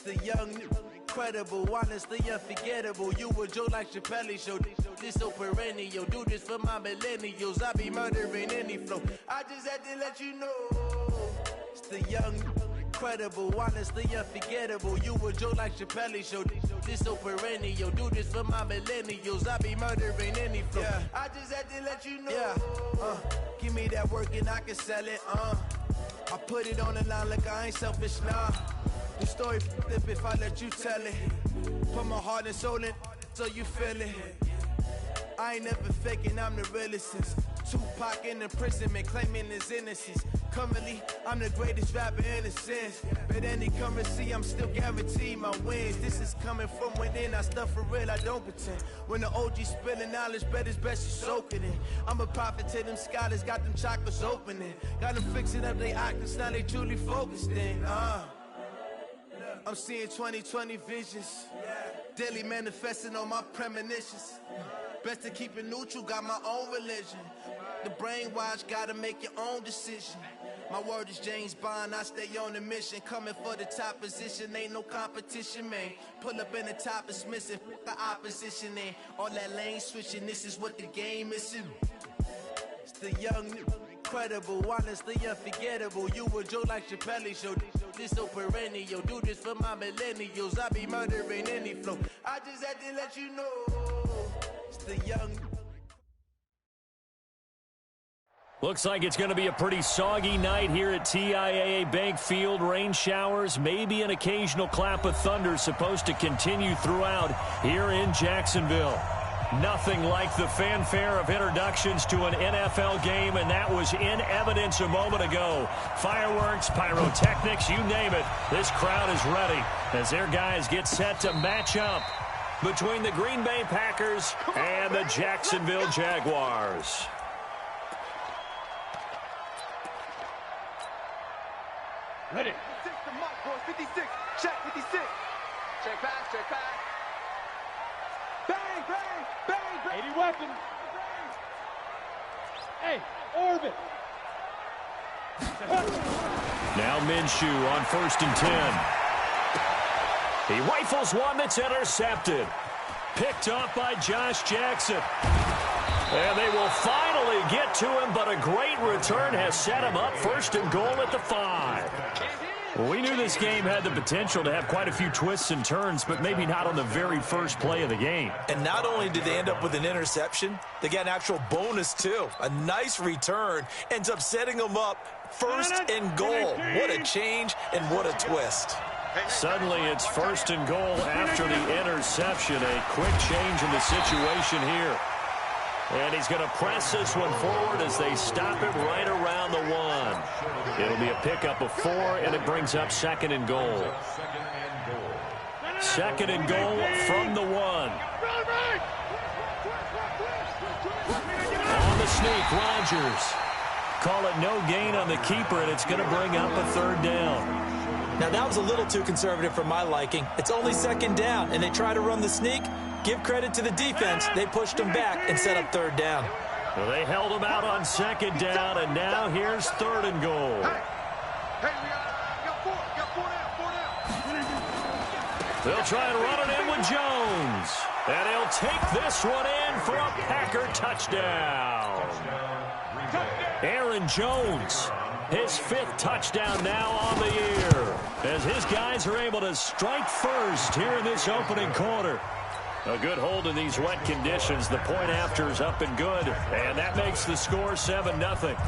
The young, incredible, honestly unforgettable. You a Joe like Chappelle show. This so perennial. Do this for my millennials. I be murdering any flow. I just had to let you know. It's the young, incredible, honestly unforgettable. You a Joe like Chappelle show. This so perennial. Do this for my millennials. I be murdering any flow. Yeah. I just had to let you know. Yeah. Give me that work and I can sell it. I put it on the line like I ain't selfish, nah. The story flip if I let you tell it. Put my heart and soul in so you feel it. I ain't never faking, I'm the realest since Tupac in imprisonment, claiming his innocence. Currently, I'm the greatest rapper in a sense. But any currency, I'm still guaranteed my wins. This is coming from within, I stuff for real, I don't pretend. When the OG spilling knowledge, bet it's best you soak it in. I'm a prophet to them scholars, got them chakras opening. Got them fixing up they octaves, now they truly focused in. I'm seeing 2020 visions. Daily manifesting on my premonitions. Best to keep it neutral, got my own religion. The brainwash, gotta make your own decision. My word is James Bond, I stay on the mission. Coming for the top position, ain't no competition, man. Pull up in the top, it's missing, the opposition in. All that lane switching, this is what the game is in. It's the young, incredible, honestly unforgettable. You a Joe like Chappelle show. This so perennial. Do this for my millennials. I be murdering any flow. I just had to let you know. It's the young. Looks like it's going to be a pretty soggy night here at TIAA Bank Field. Rain showers, maybe an occasional clap of thunder supposed to continue throughout here in Jacksonville. Nothing like the fanfare of introductions to an NFL game, and that was in evidence a moment ago. Fireworks, pyrotechnics, you name it. This crowd is ready as their guys get set to match up between the Green Bay Packers and the Jacksonville Jaguars. Ready. 56, check 56. Check back, check back. Bang, bang, bang, bang. 80 weapons. Hey, orbit. Now Minshew on 1st and 10. He rifles one that's intercepted. Picked up by Josh Jackson. And they will finally get to him, but a great return has set him up 1st and goal at the 5. Well, we knew this game had the potential to have quite a few twists and turns, but maybe not on the very first play of the game. And not only did they end up with an interception, they got an actual bonus, too. A nice return ends up setting them up 1st and goal. What a change and what a twist. Suddenly it's 1st and goal after the interception. A quick change in the situation here. And he's going to press this one forward as they stop it right around the 1. It'll be a pickup of 4, and it brings up 2nd and goal. 2nd and goal from the 1. On the sneak, Rodgers. Call it no gain on the keeper, and it's going to bring up a 3rd down. Now, that was a little too conservative for my liking. It's only 2nd down, and they try to run the sneak. Give credit to the defense. They pushed them back and set up 3rd down. Well, they held him out on 2nd down, and now here's 3rd and goal. Hey, we got 4 down. They'll try and run it in with Jones. And he'll take this one in for a Packer touchdown. Aaron Jones, his 5th touchdown now on the year, as his guys are able to strike first here in this opening quarter. A good hold in these wet conditions. The point after is up and good, and that makes the score 7-0.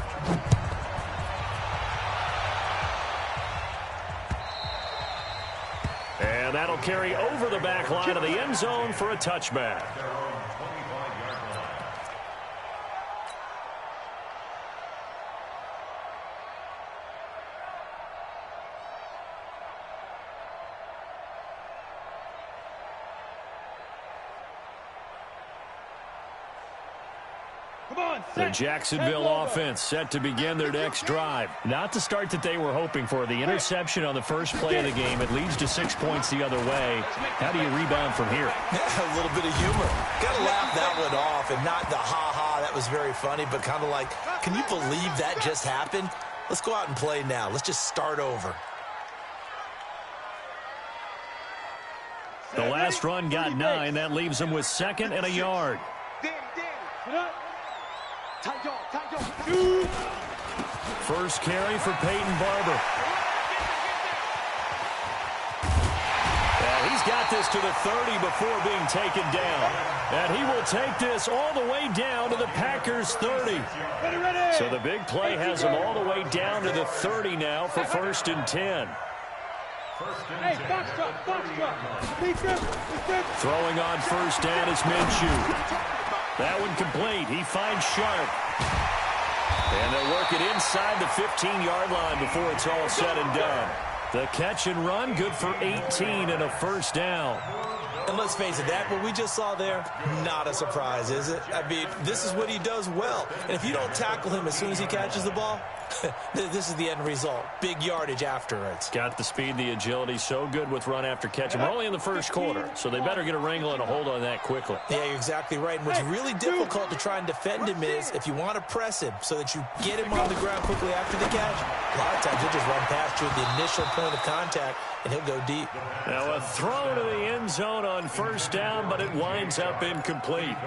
And that'll carry over the back line of the end zone for a touchback. The Jacksonville offense set to begin their next drive. Not the start that they were hoping for. The interception on the first play of the game. It leads to 6 points the other way. How do you rebound from here? A little bit of humor. Got to laugh that one off, and not the ha-ha, that was very funny, but kind of like, can you believe that just happened? Let's go out and play now. Let's just start over. The last run got 9. That leaves him with 2nd and a yard. First carry for Peyton Barber. And he's got this to the 30 before being taken down. And he will take this all the way down to the Packers' 30. So the big play has him all the way down to the 30 now for 1st and 10. Throwing on first down is Minshew. That one complete. He finds Sharp. And they'll work it inside the 15-yard line before it's all said and done. The catch and run, good for 18 and a first down. And let's face it, that what we just saw there, not a surprise, is it? I mean, this is what he does well. And if you don't tackle him as soon as he catches the ball, this is the end result. Big yardage afterwards. Got the speed, the agility, so good with run after catch. We're only in the first quarter, so they better get a wrangle and a hold on that quickly. Yeah, you're exactly right. And what's really difficult to try and defend him is if you want to press him so that you get him on the ground quickly after the catch, a lot of times he'll just run past you at the initial point of contact, and he'll go deep. Now a throw to the end zone on first down, but it winds up incomplete.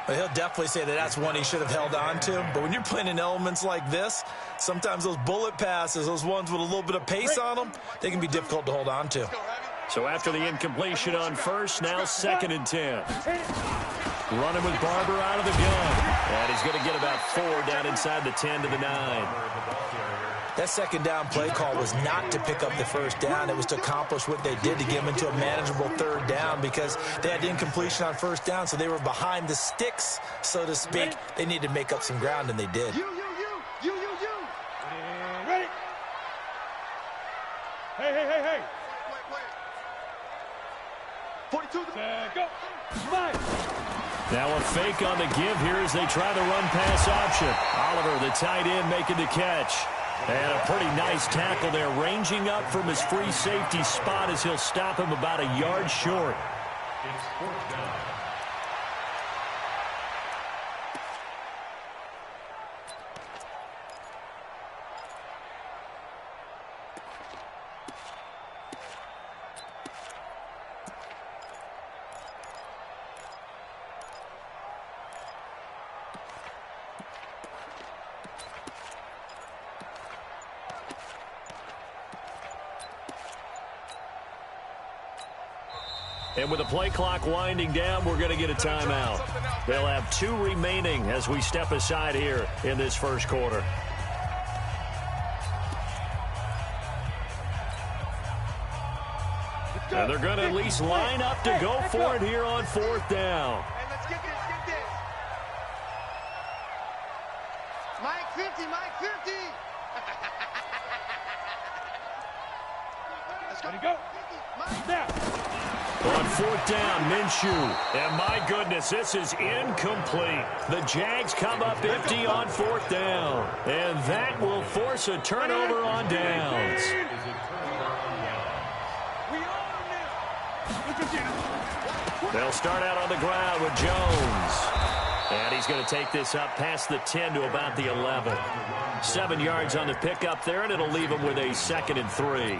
But he'll definitely say that that's one he should have held on to. But when you're playing in elements like this, sometimes those bullet passes, those ones with a little bit of pace on them, they can be difficult to hold on to. So after the incompletion on first, now 2nd and 10. Running with Barber out of the gun. And he's going to get about 4 down inside the 10 to the 9. That second down play call was not to pick up the first down. It was to accomplish what they did to get them into a manageable 3rd down because they had incompletion on first down, so they were behind the sticks, so to speak. They needed to make up some ground, and they did. You. Ready? Hey. Wait. 42. Go. Now a fake on the give here as they try the run-pass option. Oliver, the tight end, making the catch. And a pretty nice tackle there, ranging up from his free safety spot as he'll stop him about a yard short. And with the play clock winding down, we're going to get a timeout. They'll have 2 remaining as we step aside here in this first quarter. And they're going to at least line up to go for it here on 4th down. Hey, let's get this. Mike 50. Let's go. Ready, go. Now. On 4th down, Minshew. And my goodness, this is incomplete. The Jags come up empty on 4th down. And that will force a turnover on downs. They'll start out on the ground with Jones. And he's going to take this up past the 10 to about the 11. 7 yards on the pickup there, and it'll leave him with a 2nd and 3.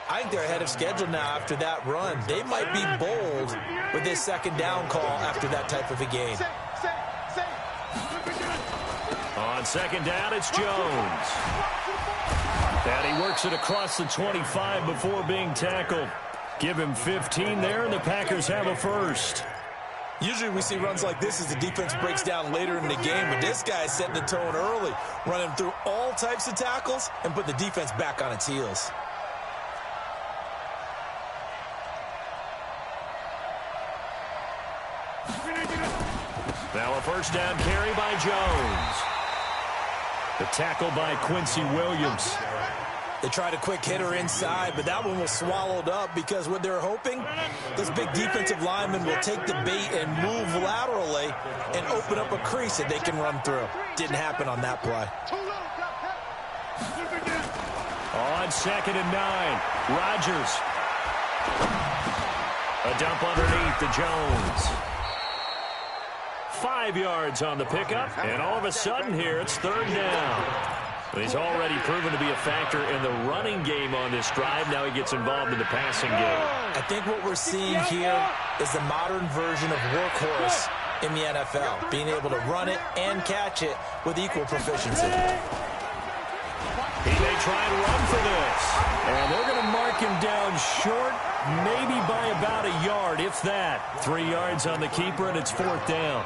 I think they're ahead of schedule now after that run. They might be bold with this 2nd down call after that type of a game. On 2nd down, it's Jones. And he works it across the 25 before being tackled. Give him 15 there, and the Packers have a first. Usually we see runs like this as the defense breaks down later in the game, but this guy's setting the tone early, running through all types of tackles and put the defense back on its heels. Now a first down carry by Jones. The tackle by Quincy Williams. They tried a quick hitter inside, but that one was swallowed up because what they're hoping, those big defensive linemen will take the bait and move laterally and open up a crease that they can run through. Didn't happen on that play. On 2nd and 9, Rodgers. A dump underneath to Jones. 5 yards on the pickup, and all of a sudden here it's 3rd down. He's already proven to be a factor in the running game on this drive. Now he gets involved in the passing game. I think what we're seeing here is the modern version of workhorse in the NFL, being able to run it and catch it with equal proficiency. He may try and run for this. And they're going to mark him down short, maybe by about a yard, if that. 3 yards on the keeper, and it's 4th down.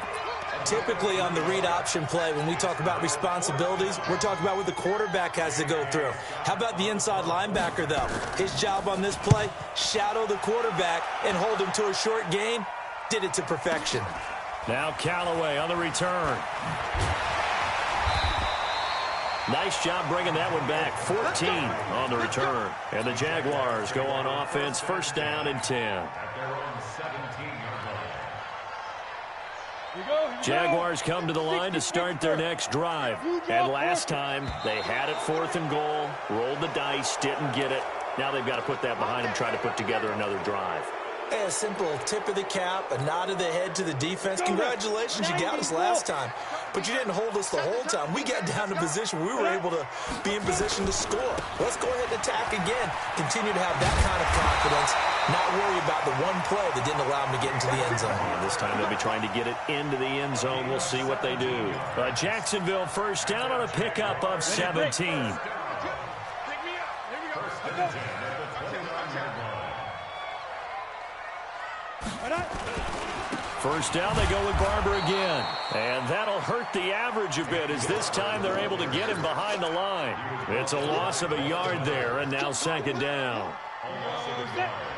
Typically on the read option play, when we talk about responsibilities, we're talking about what the quarterback has to go through. How about the inside linebacker, though? His job on this play, shadow the quarterback and hold him to a short gain. Did it to perfection. Now Callaway on the return. Nice job bringing that one back. 14 on the return. And the Jaguars go on offense, 1st down and 10. Jaguars come to the line to start their next drive. And last time, they had it 4th and goal, rolled the dice, didn't get it. Now they've got to put that behind them, try to put together another drive. Hey, a simple tip of the cap, a nod of the head to the defense. Congratulations, you got us last time. But you didn't hold us the whole time. We got down to position. We were able to be in position to score. Let's go ahead and attack again. Continue to have that kind of confidence. Not worry about the one play that didn't allow them to get into the end zone. And this time they'll be trying to get it into the end zone. We'll see what they do. Jacksonville 1st down on a pickup of 17. 1st down, they go with Barber again. And that'll hurt the average a bit, as this time they're able to get him behind the line. It's a loss of a yard there, and now 2nd down.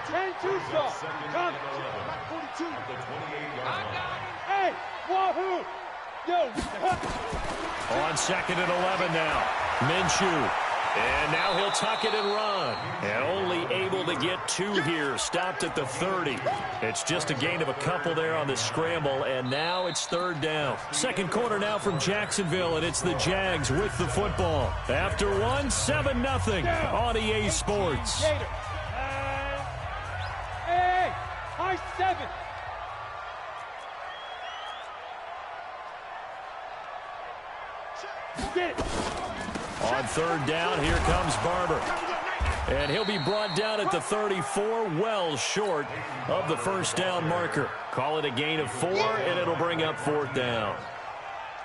10-2 stop. Come. Hey, wahoo. Yo. On 2nd and 11 now. Minshew. And now he'll tuck it and run. And only able to get 2 here. Stopped at the 30. It's just a gain of a couple there on the scramble. And now it's 3rd down. 2nd quarter now from Jacksonville. And it's the Jags with the football. After 1, 7-0 on EA Sports. Hey, high 7. Get it. On 3rd down, here comes Barber. And he'll be brought down at the 34, well short of the 1st down marker. Call it a gain of 4, and it'll bring up 4th down.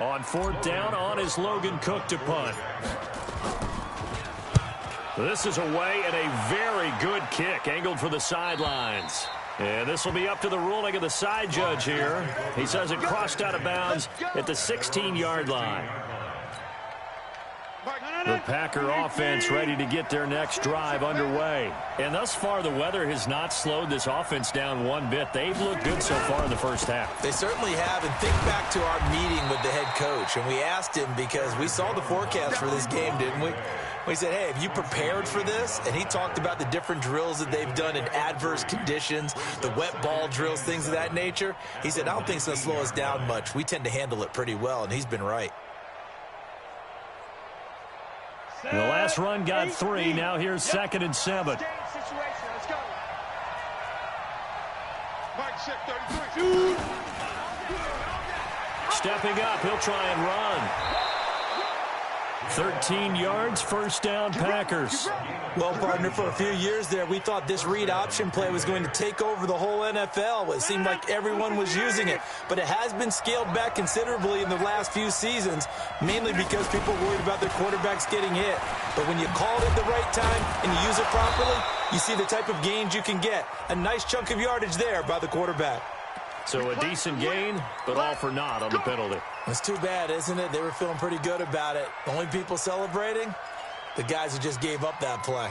On 4th down, on is Logan Cook to punt. This is away, and a very good kick, angled for the sidelines. And this will be up to the ruling of the side judge here. He says it crossed out of bounds at the 16-yard line. The Packer offense ready to get their next drive underway. And thus far, the weather has not slowed this offense down one bit. They've looked good so far in the 1st half. They certainly have. And think back to our meeting with the head coach. And we asked him, because we saw the forecast for this game, didn't we? We said, hey, have you prepared for this? And he talked about the different drills that they've done in adverse conditions, the wet ball drills, things of that nature. He said, I don't think it's going to slow us down much. We tend to handle it pretty well, and he's been right. The last run got 3. Now here's 2nd and 7. Stepping up, he'll try and run. 13 yards, 1st down, Packers. Well, partner, for a few years there, we thought this read option play was going to take over the whole NFL. It seemed like everyone was using it. But it has been scaled back considerably in the last few seasons, mainly because people are worried about their quarterbacks getting hit. But when you call it at the right time and you use it properly, you see the type of gains you can get. A nice chunk of yardage there by the quarterback. So a decent gain, but all for naught on the penalty. It's too bad, isn't it? They were feeling pretty good about it. The only people celebrating? The guys who just gave up that play.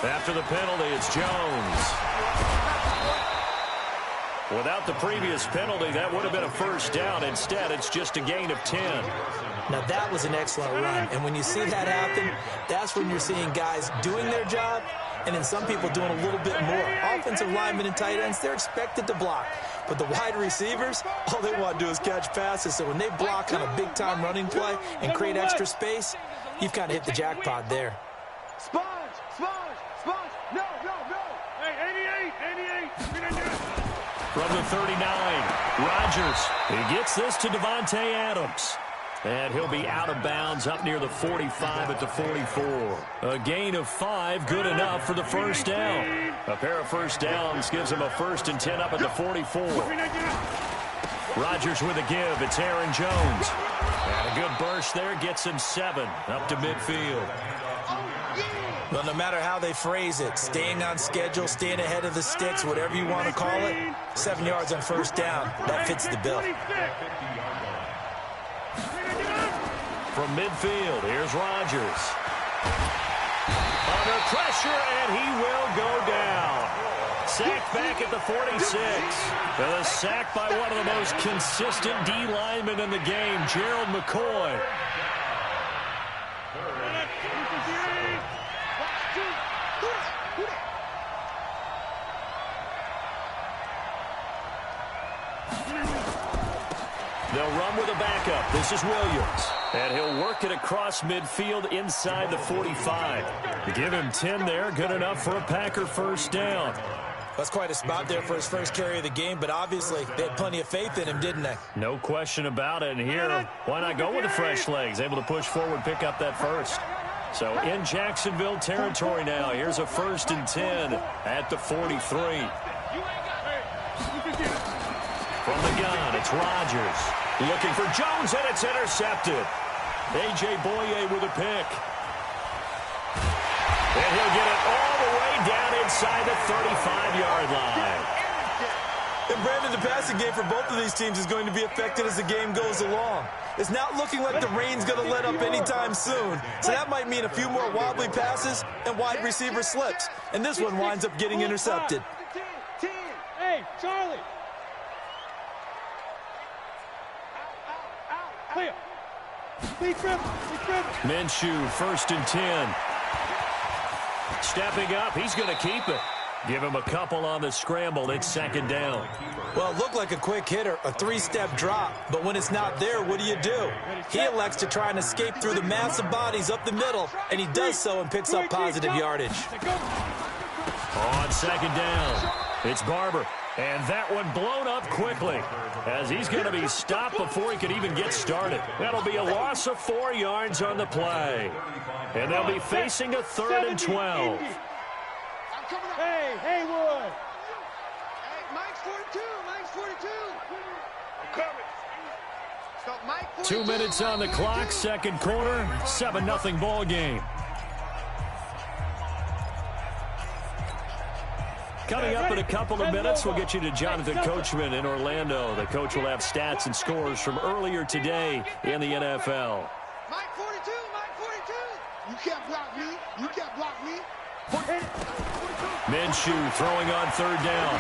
After the penalty, it's Jones. Without the previous penalty, that would have been a 1st down. Instead, it's just a gain of 10. Now, that was an excellent run. And when you see that happen, that's when you're seeing guys doing their job and then some people doing a little bit more. Offensive linemen and tight ends, they're expected to block. But the wide receivers, all they want to do is catch passes. So when they block on a big-time running play and create extra space, you've kind of hit the jackpot there. Sponge, No. Hey, 88. From the 39, Rodgers. He gets this to Devontae Adams. And he'll be out of bounds up near the 45 at the 44. A gain of 5, good enough for the first down. A pair of first downs gives him a 1st and 10 up at the 44. Rodgers with a give. It's Aaron Jones. And a good burst there gets him 7 up to midfield. Well, no matter how they phrase it, staying on schedule, staying ahead of the sticks, whatever you want to call it, 7 yards on first down, that fits the bill. From midfield, here's Rodgers. Under pressure, and he will go down. Sacked back at the 46. The sack by one of the most consistent D linemen in the game, Gerald McCoy. They'll run with a backup. This is Williams. And he'll work it across midfield inside the 45. Give him 10 there. Good enough for a Packer first down. That's quite a spot there for his first carry of the game, but obviously they had plenty of faith in him, didn't they? No question about it. And here, why not go with the fresh legs? Able to push forward, pick up that first. So in Jacksonville territory now. Here's a 1st and 10 at the 43. From the gun, it's Rodgers. Looking for Jones, and it's intercepted. A.J. Boye with a pick. And he'll get it all the way down inside the 35-yard line. And Brandon, the passing game for both of these teams is going to be affected as the game goes along. It's not looking like the rain's going to let up anytime soon. So that might mean a few more wobbly passes and wide receiver slips. And this one winds up getting intercepted. Hey, Charlie. Clear. Minshew, 1st and 10. Stepping up, he's going to keep it. Give him a couple on the scramble. It's 2nd down. Well, it looked like a quick hitter, a 3-step drop. But when it's not there, what do? He elects to try and escape through the massive bodies up the middle, and he does so and picks up positive yardage. On 2nd down, it's Barber. And that one blown up quickly as he's going to be stopped before he could even get started. That'll be a loss of 4 yards on the play. And they'll be facing a 3rd and 12. Hey, Haywood. Hey, Mike's 42. Mike's 42. I'm coming. Stop, Mike 42. 2 minutes on the clock, 2nd quarter, 7-0 ball game. Coming up in a couple of minutes, we'll get you to Jonathan Coachman in Orlando. The coach will have stats and scores from earlier today in the NFL. Mike 42, Mike 42. You can't block me. You can't block me. Minshew throwing on 3rd down.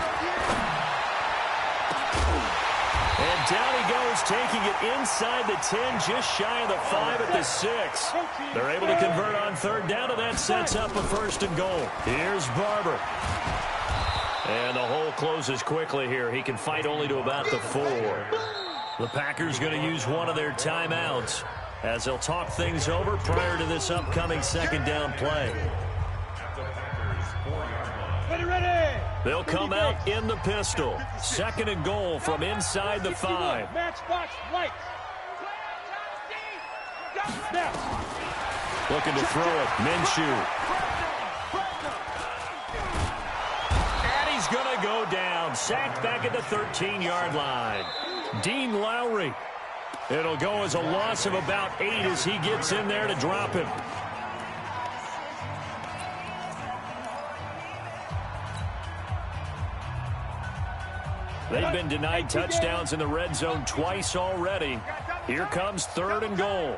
And down he goes, taking it inside the 10, just shy of the 5 at the 6. They're able to convert on 3rd down, and that sets up a 1st and goal. Here's Barber. And the hole closes quickly here. He can fight only to about the 4. The Packers going to use one of their timeouts as they'll talk things over prior to this upcoming 2nd down play. Ready. They'll come out in the pistol. 2nd and goal from inside the 5. Matchbox lights. Looking to throw it. Minshew. He's going to go down. Sacked back at the 13-yard line. Dean Lowry. It'll go as a loss of about 8 as he gets in there to drop him. They've been denied touchdowns in the red zone twice already. Here comes 3rd and goal.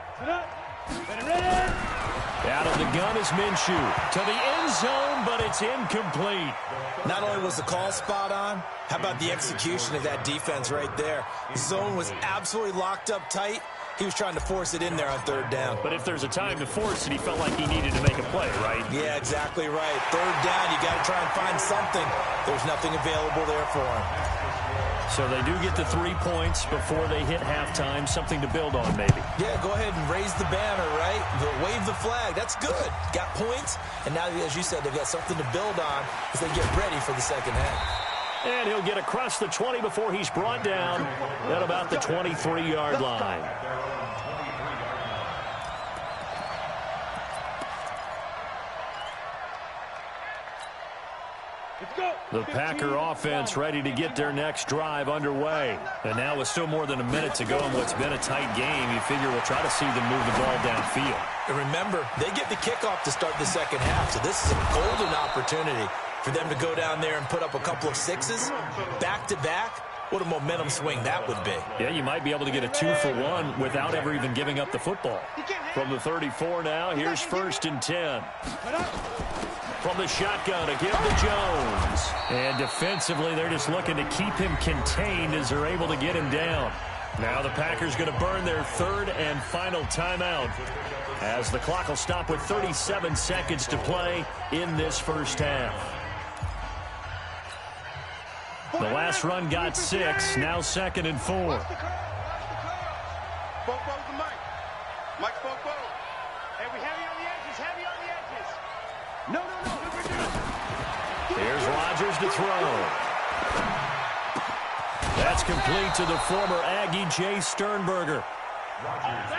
Out of the gun is Minshew. To the end zone, but it's incomplete. Not only was the call spot on, how about the execution of that defense right there? The zone was absolutely locked up tight. He was trying to force it in there on 3rd down. But if there's a time to force it, he felt like he needed to make a play, right? Yeah, exactly right. 3rd down, you got to try and find something. There's nothing available there for him. So they do get the 3 points before they hit halftime, something to build on maybe. Yeah, go ahead and raise the banner, right? Wave the flag. That's good. Got points, and now, as you said, they've got something to build on as they get ready for the second half. And he'll get across the 20 before he's brought down at about the 23-yard line. The Packer offense ready to get their next drive underway. And now with still more than a minute to go in what's been a tight game, you figure we'll try to see them move the ball downfield. And remember, they get the kickoff to start the second half, so this is a golden opportunity for them to go down there and put up a couple of sixes back-to-back. What a momentum swing that would be. Yeah, you might be able to get a 2-for-1 without ever even giving up the football. From the 34 now, here's 1st and 10. From the shotgun, a give to Jones. And defensively, they're just looking to keep him contained as they're able to get him down. Now the Packers going to burn their 3rd and final timeout as the clock will stop with 37 seconds to play in this first half. The last run got 6, now 2nd and 4. Bobo's the mic. Mike's Bobo. Hey, we heavy on the edges, heavy on the edges. No. Here's Rodgers to throw. That's complete to the former Aggie Jay Sternberger.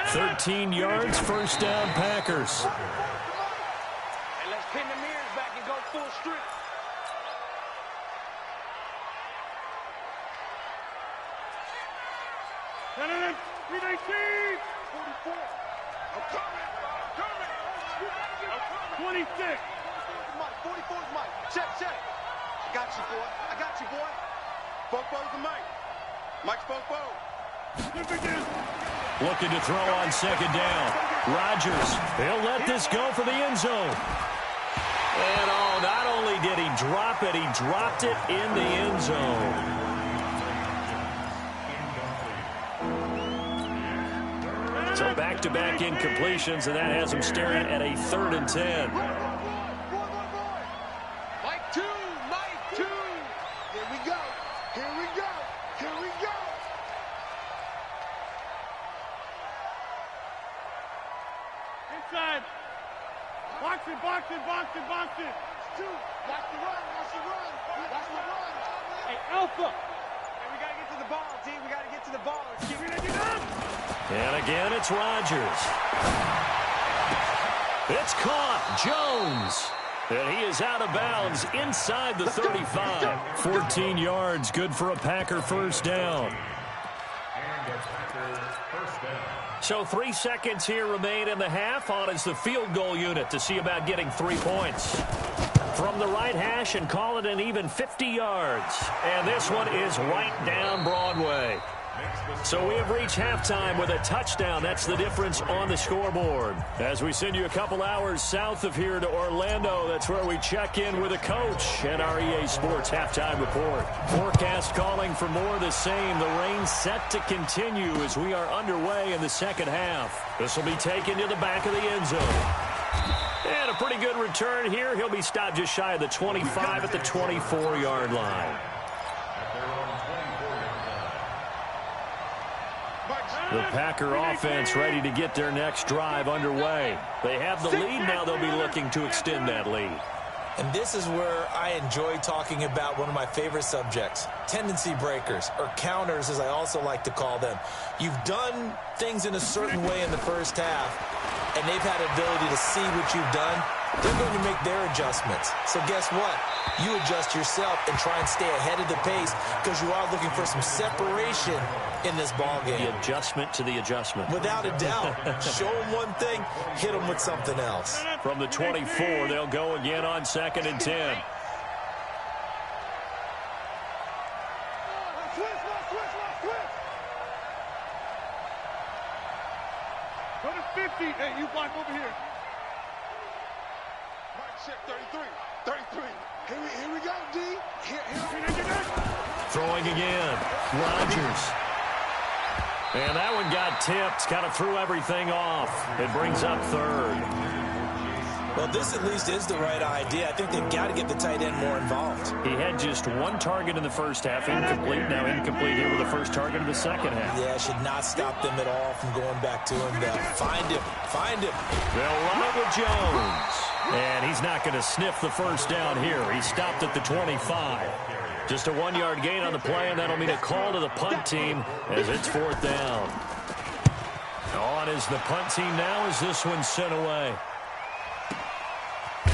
13 yards, first down, Packers. Hey, let's pin the mirrors back and go full street. No, 319. 44. I'm coming. 26. 44's Mike. Check. I got you, boy. Bobo's the mic. Mike's Bobo. Looking to throw on 2nd down. Rodgers, he'll let this go for the end zone. And not only did he drop it, he dropped it in the end zone. So back-to-back incompletions, and that has him staring at a 3rd and 10. Mike 2. Here we go. Inside. Box it. 2. Watch the run. Hey, Alpha. Hey, we got to get to the ball, D. We got to get to the ball. Let's keep it up. And again, it's Rodgers. It's caught. Jones. And he is out of bounds inside the 35. 14 yards, good for a Packer first down. So 3 seconds here remain in the half. On is the field goal unit to see about getting 3 points. From the right hash and call it an even 50 yards. And this one is right down Broadway. So we have reached halftime with a touchdown. That's the difference on the scoreboard. As we send you a couple hours south of here to Orlando, that's where we check in with a coach and our EA Sports halftime report. Forecast calling for more of the same. The rain set to continue as we are underway in the second half. This will be taken to the back of the end zone. And a pretty good return here. He'll be stopped just shy of the 25 at the 24-yard line. The Packer offense ready to get their next drive underway. They have the lead now. They'll be looking to extend that lead. And this is where I enjoy talking about one of my favorite subjects, tendency breakers, or counters as I also like to call them. You've done things in a certain way in the first half, and they've had the ability to see what you've done. They're going to make their adjustments. So guess what? You adjust yourself and try and stay ahead of the pace because you are looking for some separation in this ball game. The adjustment to the adjustment. Without a doubt. Show them one thing, hit them with something else. From the 24, they'll go again on 2nd and 10. Go to 50. Hey, you block over here. Mike, check. 33. Here we go, D. Here. Throwing again. Rodgers. And that one got tipped. Kind of threw everything off. It brings up 3rd. Well, this at least is the right idea. I think they've got to get the tight end more involved. He had just 1 target in the first half. Incomplete. Now incomplete here with the first target of the second half. Yeah, should not stop them at all from going back to him. Find him. They'll run it with Jones. And he's not going to sniff the first down here. He stopped at the 25. Just a 1-yard gain on the play, and that'll mean a call to the punt team as it's 4th down. On is the punt team now as this one's sent away.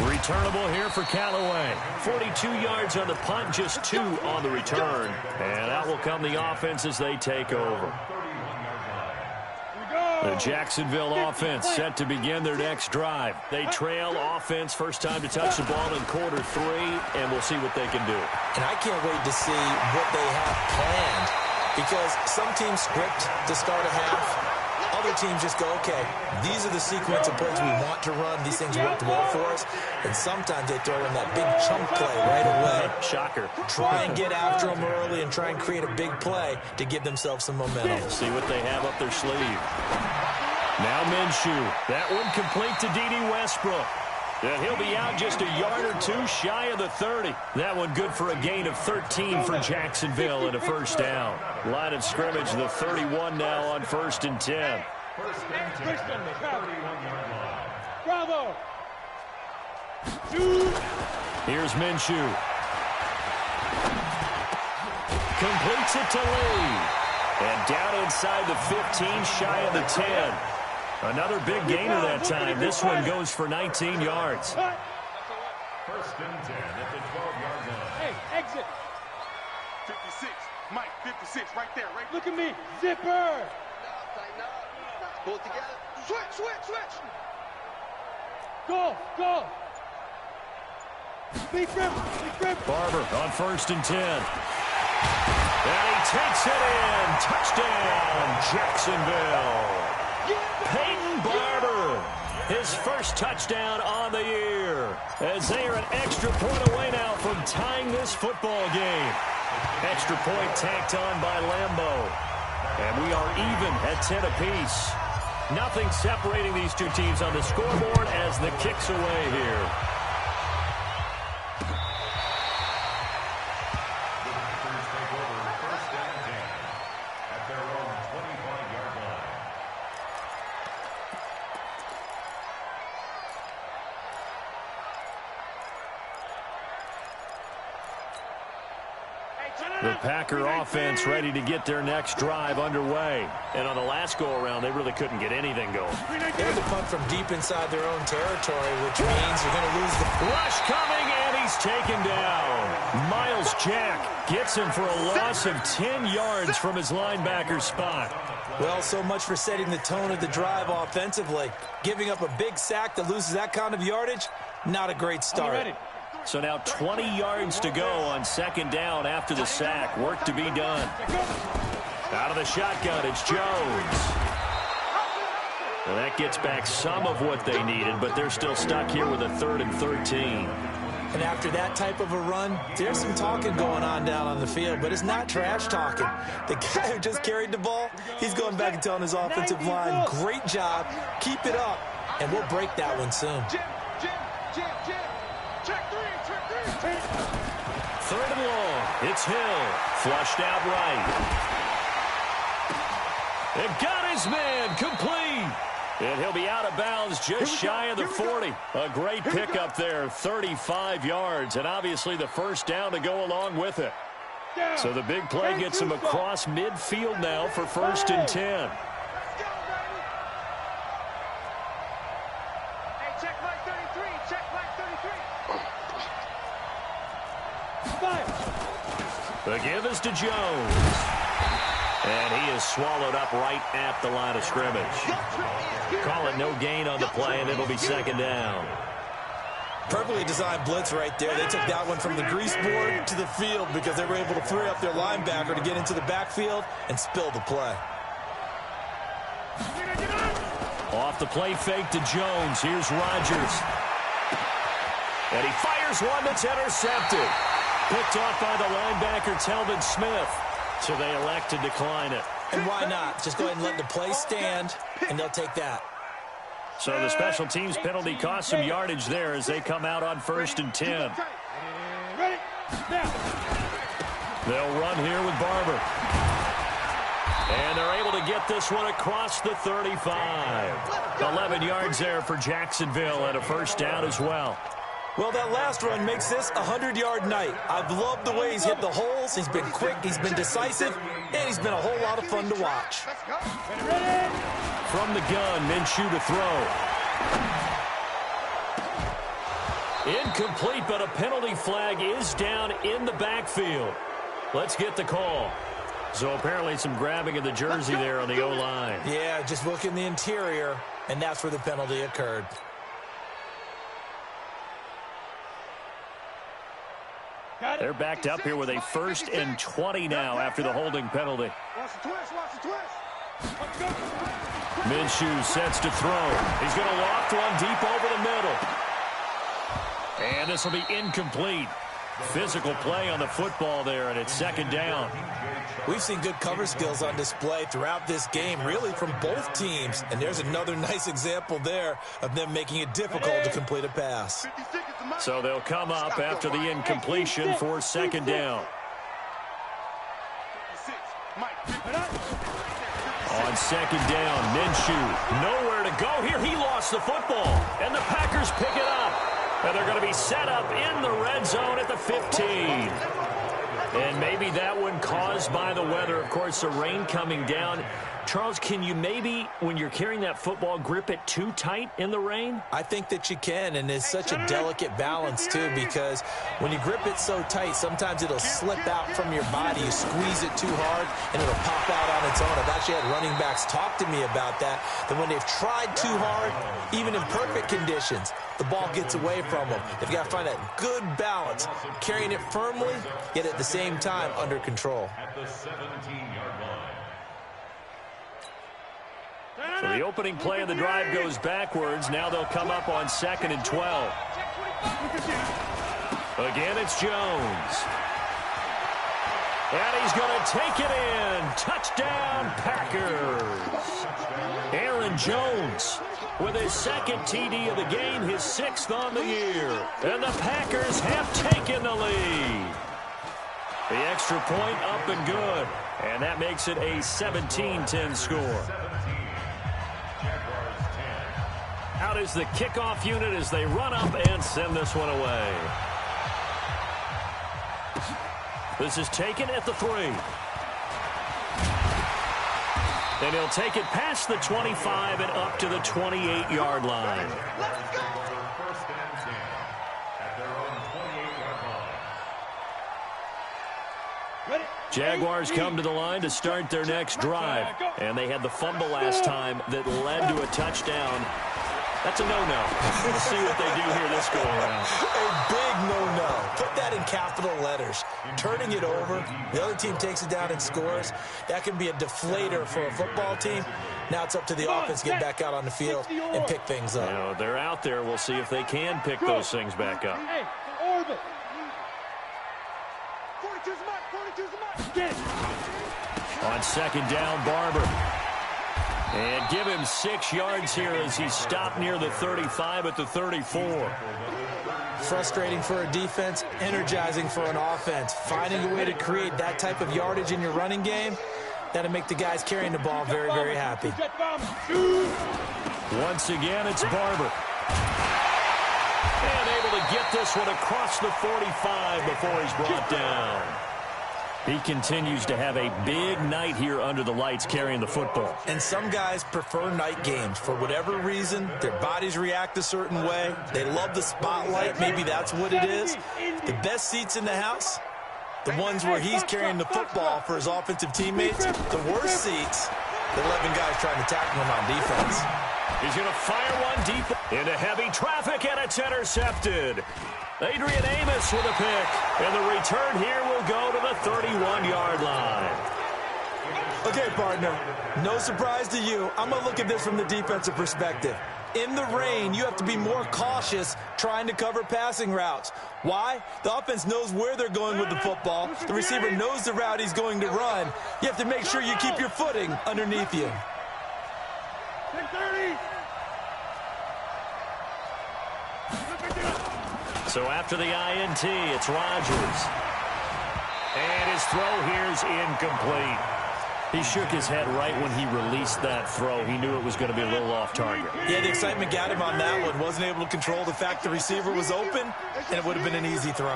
Returnable here for Callaway. 42 yards on the punt, just 2 on the return. And out will come the offense as they take over. The Jacksonville offense set to begin their next drive. They trail offense, first time to touch the ball in quarter 3, and we'll see what they can do. And I can't wait to see what they have planned, because some teams script to start a half. Other teams just go, okay, these are the sequence of plays we want to run. These things worked well for us. And sometimes they throw in that big chunk play right away. Shocker. Try and get after them early and try and create a big play to give themselves some momentum. See what they have up their sleeve. Now Minshew. That one complete to D.D. Westbrook. And he'll be out just a yard or 2 shy of the 30. That one good for a gain of 13 for Jacksonville and a first down. Line of scrimmage, the 31 now on 1st and 10. Bravo. Here's Minshew. Completes it to Lee. And down inside the 15, shy of the 10. Another big gainer that time. This one goes for 19 yards. 1st and 10 at the 12-yard line. Hey, exit. 56. Mike, 56, right there, right. Look at me. Zipper. Pull it together. Switch. Go. Big grip. Barber on 1st and 10. And he takes it in. Touchdown, Jacksonville. Peyton Barber, his first touchdown on the year, as they are an extra point away now from tying this football game. Extra point tacked on by Lambeau. And we are even at 10 apiece. Nothing separating these two teams on the scoreboard as the kick's away here. The Packer offense ready to get their next drive underway. And on the last go-around, they really couldn't get anything going. There's a punt from deep inside their own territory, which means you're going to lose the... Rush coming, and he's taken down. Miles Jack gets him for a loss of 10 yards from his linebacker spot. Well, so much for setting the tone of the drive offensively. Giving up a big sack that loses that kind of yardage, not a great start. So now 20 yards to go on 2nd down after the sack. Work to be done. Out of the shotgun, it's Jones. Well, that gets back some of what they needed, but they're still stuck here with a 3rd and 13. And after that type of a run, there's some talking going on down on the field, but it's not trash talking. The guy who just carried the ball, he's going back and telling his offensive line, great job, keep it up, and we'll break that one soon. Jim. Check 3. 3rd and long. It's Hill. Flushed out right. It got his man complete. And he'll be out of bounds just shy of the 40. A great pickup there, 35 yards. And obviously the first down to go along with it. So the big play gets him across midfield now for 1st and 10. The give is to Jones. And he is swallowed up right at the line of scrimmage. Call it no gain on the play, and it'll be 2nd down. Perfectly designed blitz right there. They took that one from the grease board to the field because they were able to free up their linebacker to get into the backfield and spill the play. Off the play fake to Jones. Here's Rodgers. And he fires one that's intercepted. Picked off by the linebacker, Telvin Smith. So they elect to decline it. And why not? Just go ahead and let the play stand, and they'll take that. So the special teams penalty cost some yardage there as they come out on 1st and 10. They'll run here with Barber. And they're able to get this one across the 35. 11 yards there for Jacksonville and a first down as well. Well, that last run makes this a 100-yard night. I've loved the way he's hit the holes. He's been quick, he's been decisive, and he's been a whole lot of fun to watch. From the gun, Minshew to throw. Incomplete, but a penalty flag is down in the backfield. Let's get the call. So apparently some grabbing of the jersey there on the O-line. Yeah, just look in the interior, and that's where the penalty occurred. They're backed up here with a 1st and 20 now after the holding penalty. Minshew sets to throw. He's going to loft one deep over the middle. And this will be incomplete. Physical play on the football there, and it's 2nd down. We've seen good cover skills on display throughout this game, really from both teams. And there's another nice example there of them making it difficult to complete a pass. So they'll come up after the incompletion for 2nd down. On 2nd down, Minshew nowhere to go here. He lost the football, and the Packers pick it up. And they're going to be set up in the red zone at the 15. And maybe that one caused by the weather. Of course, the rain coming down. Charles, can you maybe, when you're carrying that football, grip it too tight in the rain? I think that you can, and it's such a delicate balance, too, because when you grip it so tight, sometimes it'll slip out from your body. You squeeze it too hard, and it'll pop out on its own. I've actually had running backs talk to me about that when they've tried too hard, even in perfect conditions, the ball gets away from them. They've got to find that good balance, carrying it firmly, yet at the same time under control. At the 17-yard line. So the opening play of the drive goes backwards. Now they'll come up on 2nd and 12. Again, it's Jones. And he's going to take it in. Touchdown, Packers. Aaron Jones with his 2nd TD of the game, his 6th on the year. And the Packers have taken the lead. The extra point up and good. And that makes it a 17-10 score. Out is the kickoff unit as they run up and send this one away. This is taken at the 3. Then he'll take it past the 25 and up to the 28-yard line. First and 10 at their own 28-yard line. Jaguars come to the line to start their next drive. And they had the fumble last time that led to a touchdown. That's a no-no. We'll see what they do here this go-around. A big no-no. Put that in capital letters. Turning it over, the other team takes it down and scores. That can be a deflator for a football team. Now it's up to the offense to get back out on the field and pick things up. You know, they're out there. We'll see if they can pick those things back up. On 2nd down, Barber. And give him 6 yards here as he stopped near the 35 at the 34. Frustrating for a defense, energizing for an offense. Finding a way to create that type of yardage in your running game, that'll make the guys carrying the ball very, very happy. Once again, it's Barber. And able to get this one across the 45 before he's brought down. He continues to have a big night here under the lights carrying the football. And some guys prefer night games. For whatever reason, their bodies react a certain way. They love the spotlight. Maybe that's what it is. The best seats in the house, the ones where he's carrying the football for his offensive teammates. The worst seats, the 11 guys trying to tackle him on defense. He's going to fire one deep into heavy traffic, and it's intercepted. Adrian Amos with a pick, and the return here will go to the 31-yard line. Okay, partner, no surprise to you. I'm going to look at this from the defensive perspective. In the rain, you have to be more cautious trying to cover passing routes. Why? The offense knows where they're going with the football. The receiver knows the route he's going to run. You have to make sure you keep your footing underneath you. So after the INT, it's Rodgers. And his throw here's incomplete. He shook his head right when he released that throw. He knew it was going to be a little off target. Yeah, the excitement got him on that one. Wasn't able to control the fact the receiver was open, and it would have been an easy throw.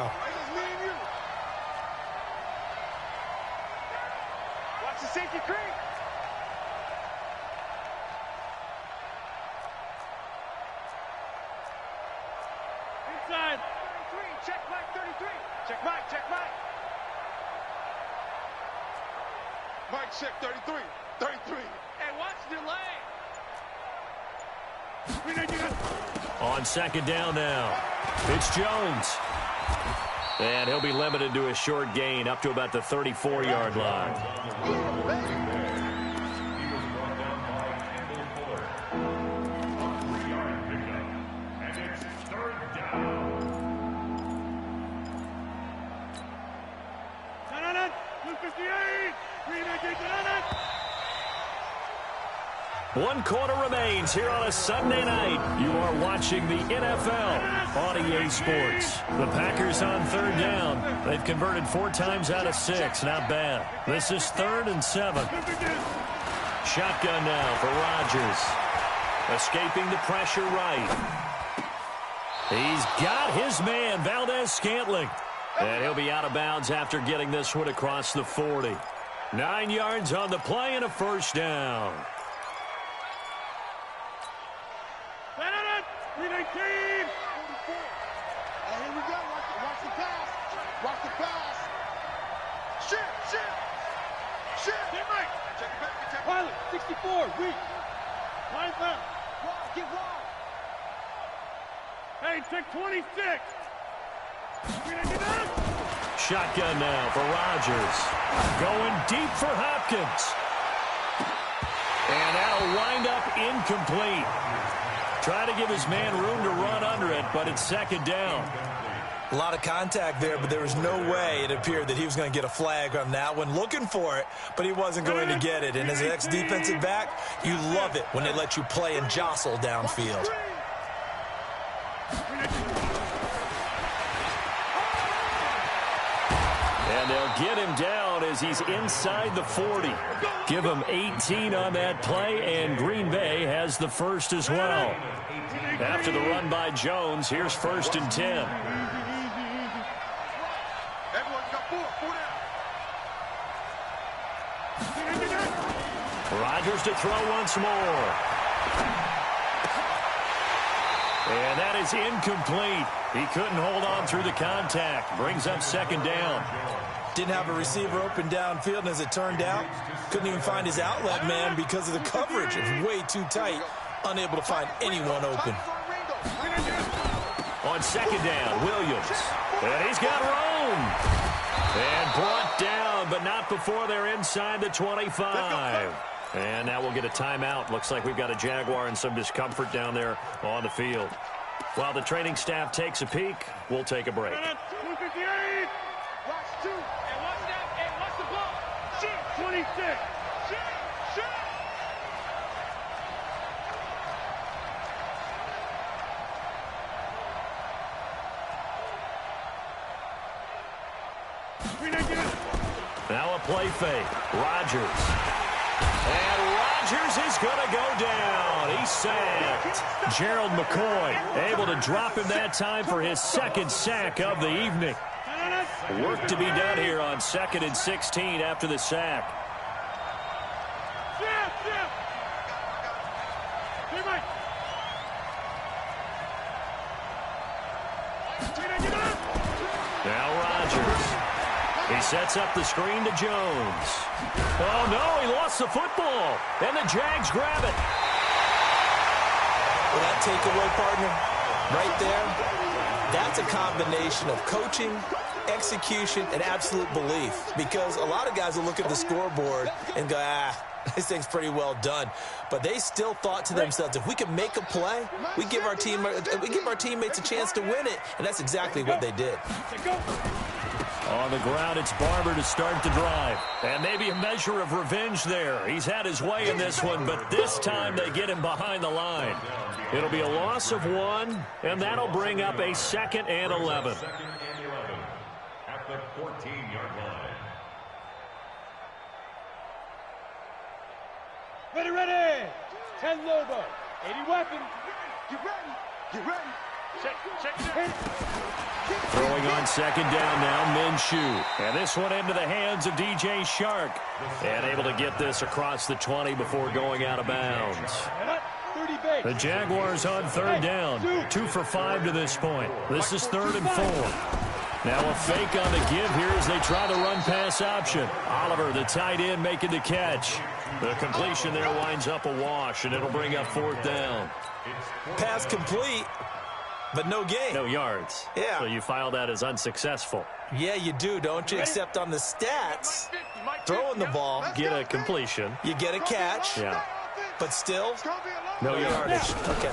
Watch the safety creep. Inside. 33. Check Mike 33. Check Mike. Check Mike. Mike check 33. 33. Hey, watch the lane. On second down now, it's Jones. And he'll be limited to a short gain up to about the 34-yard line. And it's third down. 258. One quarter remains here on a Sunday night. You are watching the NFL on EA Sports. The Packers on third down. They've converted 4 times out of 6. Not bad. This is 3rd and 7. Shotgun now for Rodgers. Escaping the pressure right. He's got his man, Valdez-Scantling. And he'll be out of bounds after getting this one across the 40. 9 yards on the play and a first down. 319. Here we go. Watch the pass. Watch the pass. Shit. Get Mike. Check it back. Check it back. Pilot, 64. Weak. Line left. Wall. Get wall. Hey, check 26. 399. Shotgun now for Rodgers. Going deep for Hopkins. And that'll wind up incomplete. Try to give his man room to run under it, but it's second down. A lot of contact there, but there was no way it appeared that he was going to get a flag on that one. Looking for it, but he wasn't going to get it. And as an ex-defensive back, you love it when they let you play and jostle downfield. And they'll get him down as he's inside the 40. Give him 18 on that play, and Green Bay has the first as well. After the run by Jones, here's 1st and 10. Everyone's got 4. 4 down. Rodgers to throw once more. And that is incomplete. He couldn't hold on through the contact. Brings up second down. Didn't have a receiver open downfield, and as it turned out, couldn't even find his outlet man because of the coverage. It was way too tight, unable to find anyone open. On second down, Williams. And he's got room. And brought down, but not before they're inside the 25. And now we'll get a timeout. Looks like we've got a Jaguar and some discomfort down there on the field. While the training staff takes a peek, we'll take a break. 258. Watch 2. And watch that. And watch the ball. Shit. 26. Shit. Now a play fake. Rodgers. And Rodgers is going to go down. He's sacked. Gerald McCoy able to drop him that time for his 2nd sack of the evening. Work to be done here on 2nd and 16 after the sack. Now Rodgers. He sets up the screen to Jones. Oh, no, he lost the football. And the Jags grab it. Well, that takeaway, partner, right there, that's a combination of coaching, execution, and absolute belief. Because a lot of guys will look at the scoreboard and go, this thing's pretty well done. But they still thought to themselves, if we can make a play, we give our teammates a chance to win it. And that's exactly what they did. On the ground, it's Barber to start the drive. And maybe a measure of revenge there. He's had his way in this one, but this time they get him behind the line. It'll be a loss of 1, and that'll bring up a 2nd and 11. At the 14-yard line. Ready. 10 Lobo. 80 weapons. Get ready. Get ready. Check. Throwing on second down now, Minshew. And this one into the hands of DJ Shark. And able to get this across the 20 before going out of bounds. The Jaguars on third down. 2 for 5 to this point. This is 3rd and 4. Now a fake on the give here as they try the run-pass option. Oliver, the tight end, making the catch. The completion there winds up a wash, and it'll bring up 4th down. Pass complete, but no gain. No yards. Yeah. So you file that as unsuccessful. Yeah, you do, don't you? Except on the stats, throwing the ball, Get a completion. you get a catch, Yeah. but still, No yardage. Okay.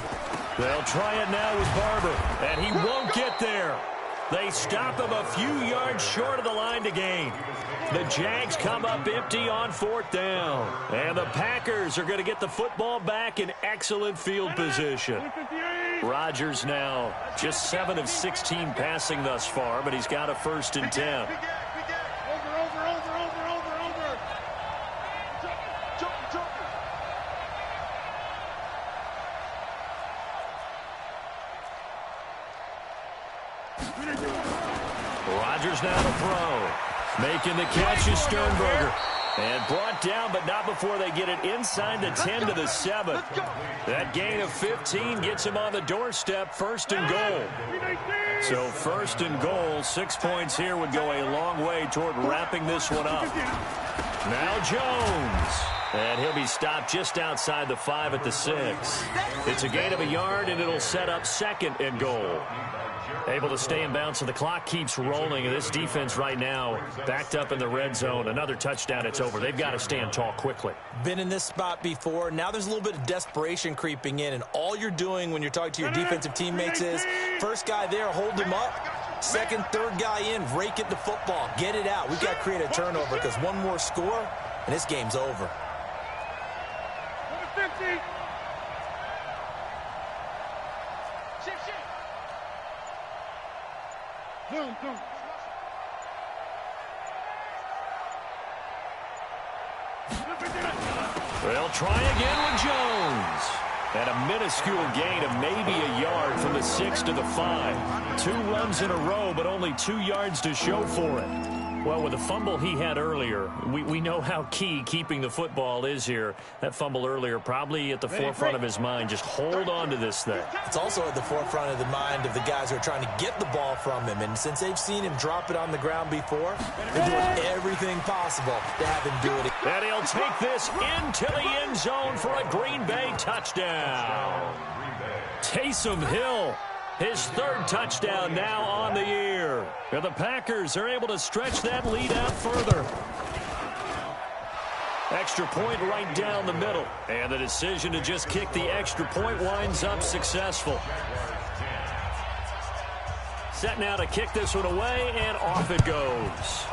They'll try it now with Barber, and he won't get there. They stop him a few yards short of the line to gain. The Jags come up empty on 4th down. And the Packers are going to get the football back in excellent field position. Rodgers now just 7 of 16 passing thus far, but he's got a 1st and 10. Over. Jump. Rodgers now to throw. Making the catch is Sternberger. And brought down, but not before they get it inside the 10 to the 7. That gain of 15 gets him on the doorstep, 1st and goal. So 1st and goal, 6 points here would go a long way toward wrapping this one up. Now Jones. And he'll be stopped just outside the 5 at the 6. It's a gain of a yard, and it'll set up 2nd and goal. Able to stay in bounds, so the clock keeps rolling. And this defense right now backed up in the red zone. Another touchdown, it's over. They've got to stand tall quickly. Been in this spot before. Now there's a little bit of desperation creeping in, and all you're doing when you're talking to your defensive teammates is first guy there, hold him up. Second, third guy in, rake it the football. Get it out. We've got to create a turnover because one more score, and this game's over. Number 50. Zoom. They'll try again with Jones. And a minuscule gain of maybe a yard from the 6 to the 5. 2 runs in a row, but only 2 yards to show for it. Well, with the fumble he had earlier, we know how key keeping the football is here. That fumble earlier probably at the forefront of his mind. Just hold on to this thing. It's also at the forefront of the mind of the guys who are trying to get the ball from him. And since they've seen him drop it on the ground before, they're doing everything possible to have him do it. And he'll take this into the end zone for a Green Bay touchdown. Taysom Hill, his 3rd touchdown now on the year. And the Packers are able to stretch that lead out further. Extra point right down the middle. And the decision to just kick the extra point winds up successful. Set now to kick this one away, and off it goes.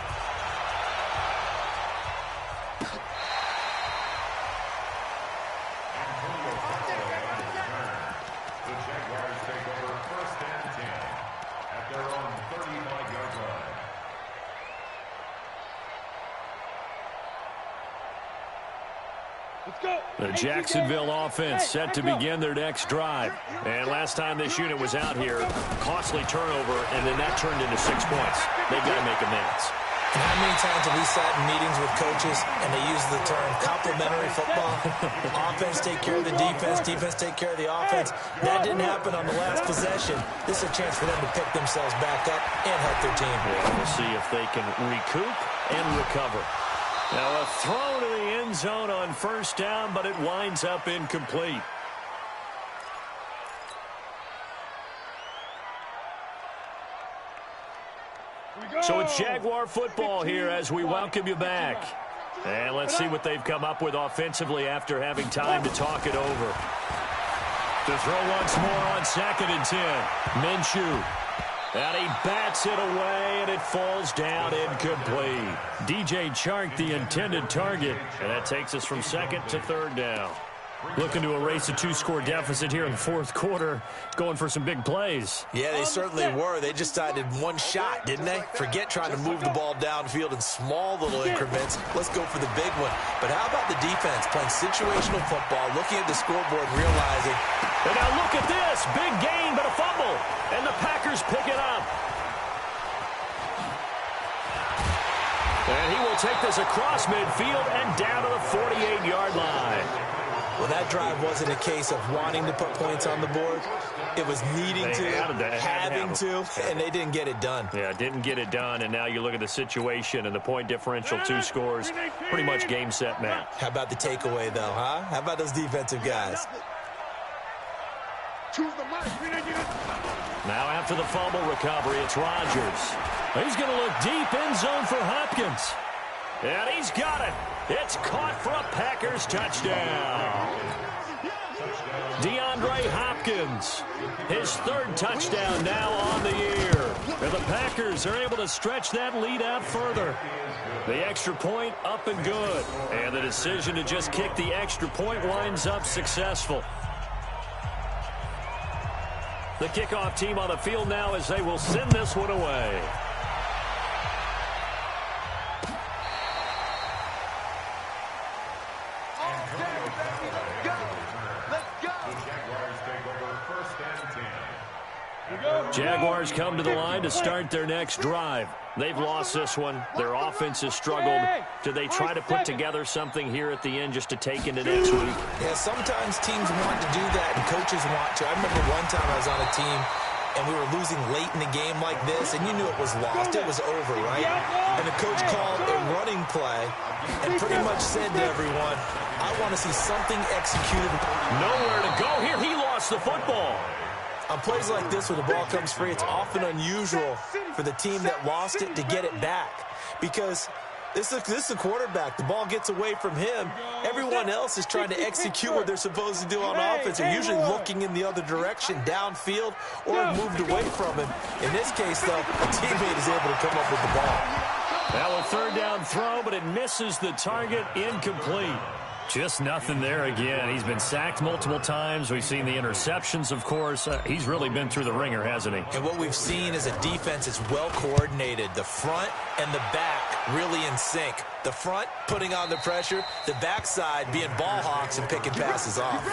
The Jacksonville offense set to begin their next drive. And last time this unit was out here, costly turnover, and then that turned into 6 points. They've got to make amends. How many times have we sat in meetings with coaches and they use the term complementary football? Offense take care of the defense take care of the offense. That didn't happen on the last possession. This is a chance for them to pick themselves back up and help their team. Yeah, we'll see if they can recoup and recover. Now a throw to the end zone on 1st down, but it winds up incomplete. So it's Jaguar football here as we welcome you back. And let's see what they've come up with offensively after having time to talk it over. To throw once more on 2nd and 10. Minshew. And he bats it away, and it falls down incomplete. DJ Chark, the intended target. And that takes us from 2nd to 3rd down. Looking to erase a 2-score deficit here in the fourth quarter, going for some big plays. Yeah, they certainly were. They just decided one shot, didn't they? Forget trying to move the ball downfield in small little increments. Let's go for the big one. But how about the defense playing situational football, looking at the scoreboard, realizing... And now look at this. Big gain, but a fumble. And the Packers pick it up. And he will take this across midfield and down to the 48-yard line. Well, that drive wasn't a case of wanting to put points on the board. It was needing having to, and they didn't get it done. Yeah, didn't get it done, and now you look at the situation and the point differential, 2 scores, pretty much game, set, match. How about the takeaway, though, huh? How about those defensive guys? Now after the fumble recovery, it's Rodgers. He's going to look deep end zone for Hopkins. And he's got it. It's caught for a Packers touchdown. DeAndre Hopkins, his 3rd touchdown now on the year. And the Packers are able to stretch that lead out further. The extra point up and good. And the decision to just kick the extra point winds up successful. The kickoff team on the field now as they will send this one away. Jaguars come to the line to start their next drive. They've lost this one. Their offense has struggled. Do they try to put together something here at the end just to take into next week? Yeah, sometimes teams want to do that and coaches want to. I remember one time I was on a team and we were losing late in the game like this, and you knew it was lost. It was over, right? And the coach called a running play and pretty much said to everyone, I want to see something executed. Nowhere to go here. He lost the football. On plays like this where the ball comes free, it's often unusual for the team that lost it to get it back. Because this is a quarterback. The ball gets away from him. Everyone else is trying to execute what they're supposed to do on offense. They're usually looking in the other direction, downfield, or moved away from him. In this case, though, a teammate is able to come up with the ball. Now a 3rd down throw, but it misses the target, incomplete. Just nothing there again. He's been sacked multiple times. We've seen the interceptions, of course. He's really been through the ringer, hasn't he? And what we've seen is a defense that's well coordinated. The front and the back really in sync. The front putting on the pressure, the backside being ball hawks and picking passes off.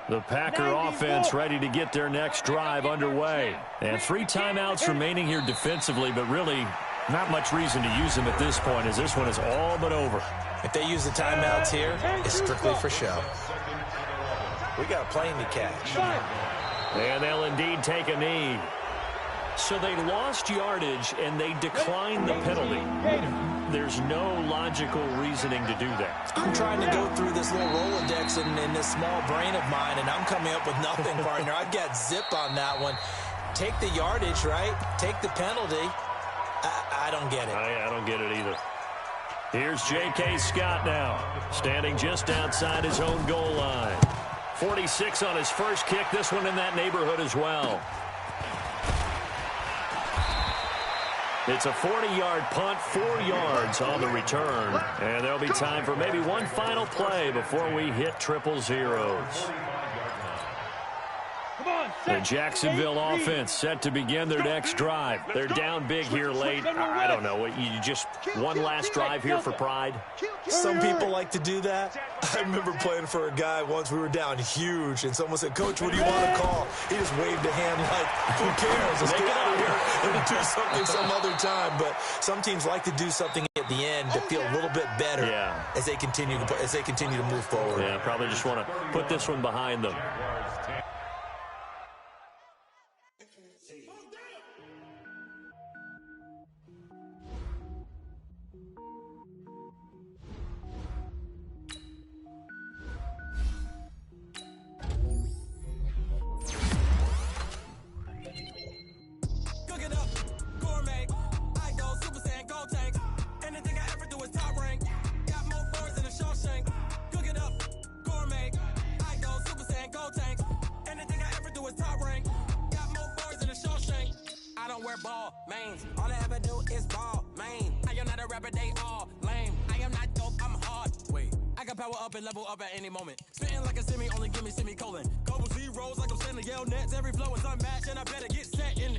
The Packer offense ready to get their next drive underway. And 3 timeouts remaining here defensively, but really not much reason to use them at this point as this one is all but over. If they use the timeouts here, it's strictly for show. We got a plane to catch. And they'll indeed take a knee. So they lost yardage and they declined the penalty. There's no logical reasoning to do that. I'm trying to go through this little Rolodex in this small brain of mine, and I'm coming up with nothing, partner. I've got zip on that one. Take the yardage, right? Take the penalty. I don't get it. I don't get it either. Here's J.K. Scott now, standing just outside his own goal line. 46 on his first kick. This one in that neighborhood as well. It's a 40-yard punt, 4 yards on the return. And there'll be time for maybe one final play before we hit 000. The Jacksonville offense set to begin their next drive. They're down big here late. I don't know. You just one last drive here for pride? Some people like to do that. I remember playing for a guy once. We were down huge, and someone said, Coach, what do you want to call? He just waved a hand like, who cares? Let's get out of here and do something some other time. But some teams like to do something at the end to feel a little bit better as they continue to move forward. Yeah, probably just want to put this one behind them. wear ball, mains. All I ever do is ball, main. I am not a rapper, they all lame. I am not dope, I'm hard. Wait, I can power up and level up at any moment. Spitting like a semi, only give me semicolon. Couple zeros like I'm sending yell nets. Every flow is unmatched, and I better get set in.